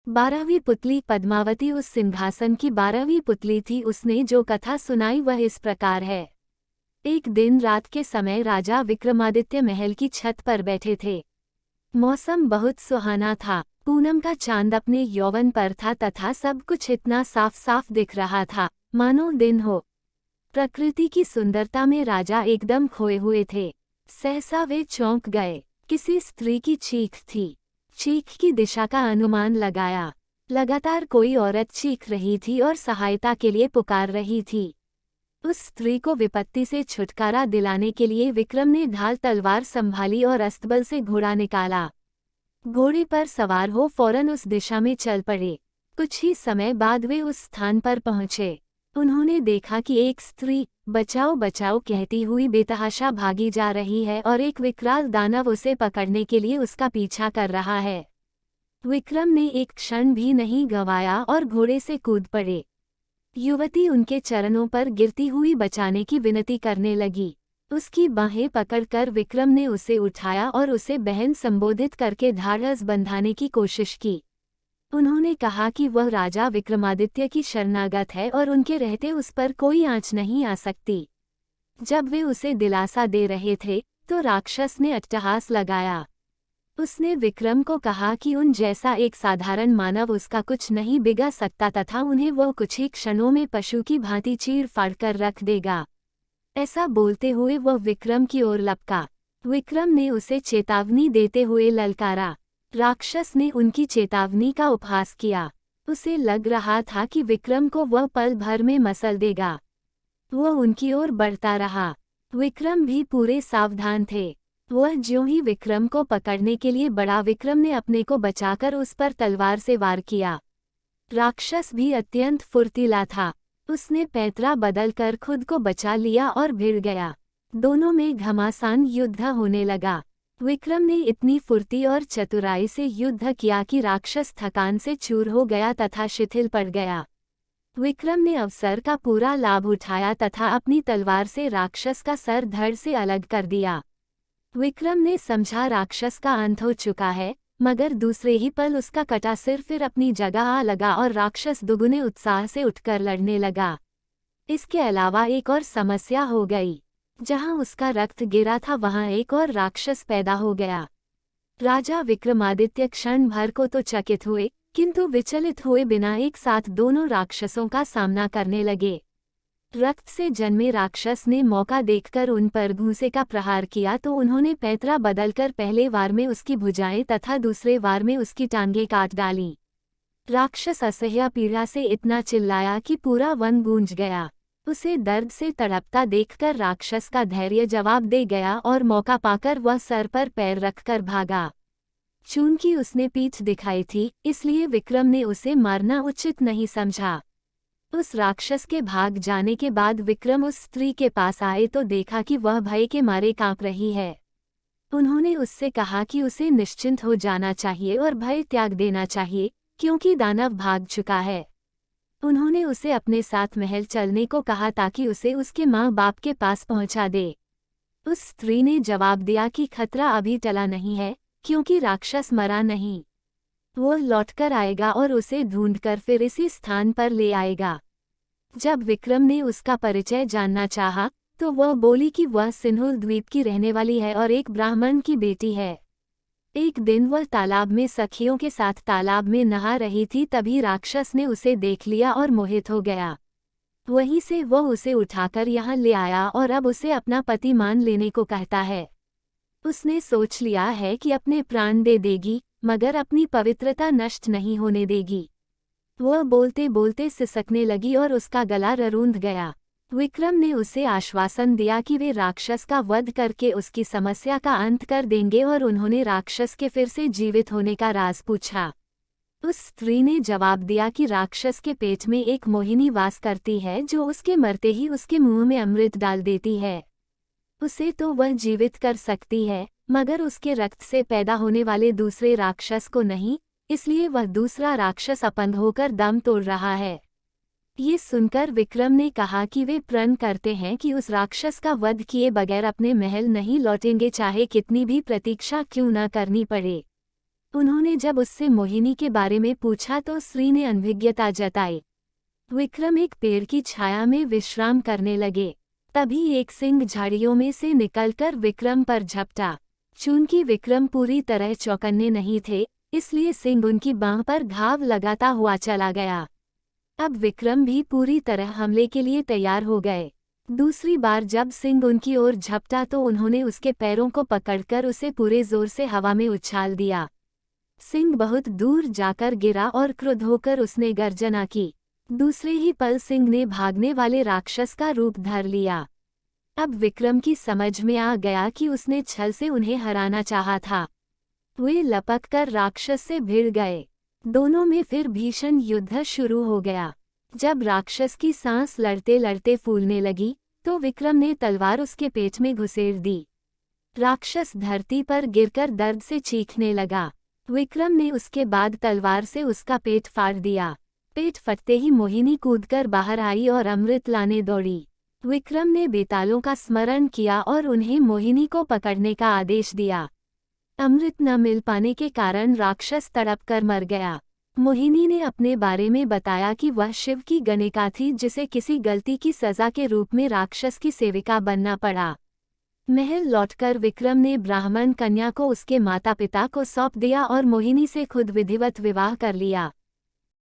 12वीं पुतली पद्मावती उस सिंहासन की 12वीं पुतली थी। उसने जो कथा सुनाई वह इस प्रकार है। एक दिन रात के समय राजा विक्रमादित्य महल की छत पर बैठे थे। मौसम बहुत सुहाना था। पूनम का चांद अपने यौवन पर था तथा सब कुछ इतना साफ साफ दिख रहा था मानो दिन हो। प्रकृति की सुंदरता में राजा एकदम खोए हुए थे। सहसा वे चौंक गए। किसी स्त्री की चीख थी। चीख की दिशा का अनुमान लगाया। लगातार कोई औरत चीख रही थी और सहायता के लिए पुकार रही थी। उस स्त्री को विपत्ति से छुटकारा दिलाने के लिए विक्रम ने ढाल तलवार संभाली और अस्तबल से घोड़ा निकाला। घोड़े पर सवार हो फौरन उस दिशा में चल पड़े। कुछ ही समय बाद वे उस स्थान पर पहुंचे। उन्होंने देखा कि एक स्त्री बचाओ बचाओ कहती हुई बेतहाशा भागी जा रही है और एक विकराल दानव उसे पकड़ने के लिए उसका पीछा कर रहा है। विक्रम ने एक क्षण भी नहीं गंवाया और घोड़े से कूद पड़े। युवती उनके चरणों पर गिरती हुई बचाने की विनती करने लगी। उसकी बाहें पकड़कर विक्रम ने उसे उठाया और उसे बहन संबोधित करके ढाढ़स बंधाने की कोशिश की। उन्होंने कहा कि वह राजा विक्रमादित्य की शरणागत है और उनके रहते उस पर कोई आंच नहीं आ सकती। जब वे उसे दिलासा दे रहे थे तो राक्षस ने अट्टहास लगाया। उसने विक्रम को कहा कि उन जैसा एक साधारण मानव उसका कुछ नहीं बिगाड़ सकता तथा उन्हें वह कुछ ही क्षणों में पशु की भांति चीर फाड़ कर रख देगा। ऐसा बोलते हुए वह विक्रम की ओर लपका। विक्रम ने उसे चेतावनी देते हुए ललकारा। राक्षस ने उनकी चेतावनी का उपहास किया। उसे लग रहा था कि विक्रम को वह पल भर में मसल देगा। वह उनकी ओर बढ़ता रहा। विक्रम भी पूरे सावधान थे। वह ज्यों ही विक्रम को पकड़ने के लिए बढ़ा विक्रम ने अपने को बचाकर उस पर तलवार से वार किया। राक्षस भी अत्यंत फुर्तीला था। उसने पैंतरा बदलकर खुद को बचा लिया और भिड़ गया। दोनों में घमासान युद्ध होने लगा। विक्रम ने इतनी फुर्ती और चतुराई से युद्ध किया कि राक्षस थकान से चूर हो गया तथा शिथिल पड़ गया। विक्रम ने अवसर का पूरा लाभ उठाया तथा अपनी तलवार से राक्षस का सर धड़ से अलग कर दिया। विक्रम ने समझा राक्षस का अंत हो चुका है, मगर दूसरे ही पल उसका कटा सिर फिर अपनी जगह आ लगा और राक्षस दुगुने उत्साह से उठकर लड़ने लगा। इसके अलावा एक और समस्या हो गई। जहां उसका रक्त गिरा था वहां एक और राक्षस पैदा हो गया। राजा विक्रमादित्य क्षण भर को तो चकित हुए, किंतु विचलित हुए बिना एक साथ दोनों राक्षसों का सामना करने लगे। रक्त से जन्मे राक्षस ने मौका देखकर उन पर घूंसे का प्रहार किया तो उन्होंने पैंतरा बदलकर पहले वार में उसकी भुजाएं तथा दूसरे वार में उसकी टांगें काट डाली। राक्षस असह्य पीड़ा से इतना चिल्लाया कि पूरा वन गूंज गया। उसे दर्द से तड़पता देखकर राक्षस का धैर्य जवाब दे गया और मौका पाकर वह सर पर पैर रखकर भागा। चूंकि उसने पीठ दिखाई थी, इसलिए विक्रम ने उसे मारना उचित नहीं समझा। उस राक्षस के भाग जाने के बाद विक्रम उस स्त्री के पास आए तो देखा कि वह भय के मारे कांप रही है। उन्होंने उससे कहा कि उसे निश्चिंत हो जाना चाहिए और भय त्याग देना चाहिए, क्योंकि दानव भाग चुका है। उन्होंने उसे अपने साथ महल चलने को कहा ताकि उसे उसके माँ बाप के पास पहुंचा दे। उस स्त्री ने जवाब दिया कि खतरा अभी टला नहीं है, क्योंकि राक्षस मरा नहीं। वह लौटकर आएगा और उसे ढूंढकर फिर इसी स्थान पर ले आएगा। जब विक्रम ने उसका परिचय जानना चाहा, तो वह बोली कि वह सिन्हुल द्वीप की रहने वाली है और एक ब्राह्मण की बेटी है। एक दिन वह तालाब में सखियों के साथ तालाब में नहा रही थी, तभी राक्षस ने उसे देख लिया और मोहित हो गया। वहीं से वह उसे उठाकर यहाँ ले आया और अब उसे अपना पति मान लेने को कहता है। उसने सोच लिया है कि अपने प्राण दे देगी, मगर अपनी पवित्रता नष्ट नहीं होने देगी। वह बोलते बोलते सिसकने लगी और उसका गला ररूंध गया। विक्रम ने उसे आश्वासन दिया कि वे राक्षस का वध करके उसकी समस्या का अंत कर देंगे और उन्होंने राक्षस के फिर से जीवित होने का राज पूछा। उस स्त्री ने जवाब दिया कि राक्षस के पेट में एक मोहिनी वास करती है जो उसके मरते ही उसके मुंह में अमृत डाल देती है। उसे तो वह जीवित कर सकती है, मगर उसके रक्त से पैदा होने वाले दूसरे राक्षस को नहीं, इसलिए वह दूसरा राक्षस अपंग होकर दम तोड़ रहा है। ये सुनकर विक्रम ने कहा कि वे प्रण करते हैं कि उस राक्षस का वध किए बगैर अपने महल नहीं लौटेंगे, चाहे कितनी भी प्रतीक्षा क्यों न करनी पड़े। उन्होंने जब उससे मोहिनी के बारे में पूछा तो स्त्री ने अनभिज्ञता जताई। विक्रम एक पेड़ की छाया में विश्राम करने लगे। तभी एक सिंह झाड़ियों में से निकलकर विक्रम पर झपटा। चूंकि विक्रम पूरी तरह चौकन्ने नहीं थे, इसलिए सिंह उनकी बांह पर घाव लगाता हुआ चला गया। अब विक्रम भी पूरी तरह हमले के लिए तैयार हो गए। दूसरी बार जब सिंह उनकी ओर झपटा तो उन्होंने उसके पैरों को पकड़कर उसे पूरे जोर से हवा में उछाल दिया। सिंह बहुत दूर जाकर गिरा और क्रुद्ध होकर उसने गर्जना की। दूसरे ही पल सिंह ने भागने वाले राक्षस का रूप धर लिया। अब विक्रम की समझ में आ गया कि उसने छल से उन्हें हराना चाहा था। वे लपककर राक्षस से भिड़ गए। दोनों में फिर भीषण युद्ध शुरू हो गया। जब राक्षस की सांस लड़ते लड़ते फूलने लगी तो विक्रम ने तलवार उसके पेट में घुसेड़ दी। राक्षस धरती पर गिरकर दर्द से चीखने लगा। विक्रम ने उसके बाद तलवार से उसका पेट फाड़ दिया। पेट फटते ही मोहिनी कूदकर बाहर आई और अमृत लाने दौड़ी। विक्रम ने बेतालों का स्मरण किया और उन्हें मोहिनी को पकड़ने का आदेश दिया। अमृत न मिल पाने के कारण राक्षस तड़पकर मर गया। मोहिनी ने अपने बारे में बताया कि वह शिव की गणिका थी जिसे किसी गलती की सजा के रूप में राक्षस की सेविका बनना पड़ा। महल लौटकर विक्रम ने ब्राह्मण कन्या को उसके माता पिता को सौंप दिया और मोहिनी से खुद विधिवत विवाह कर लिया।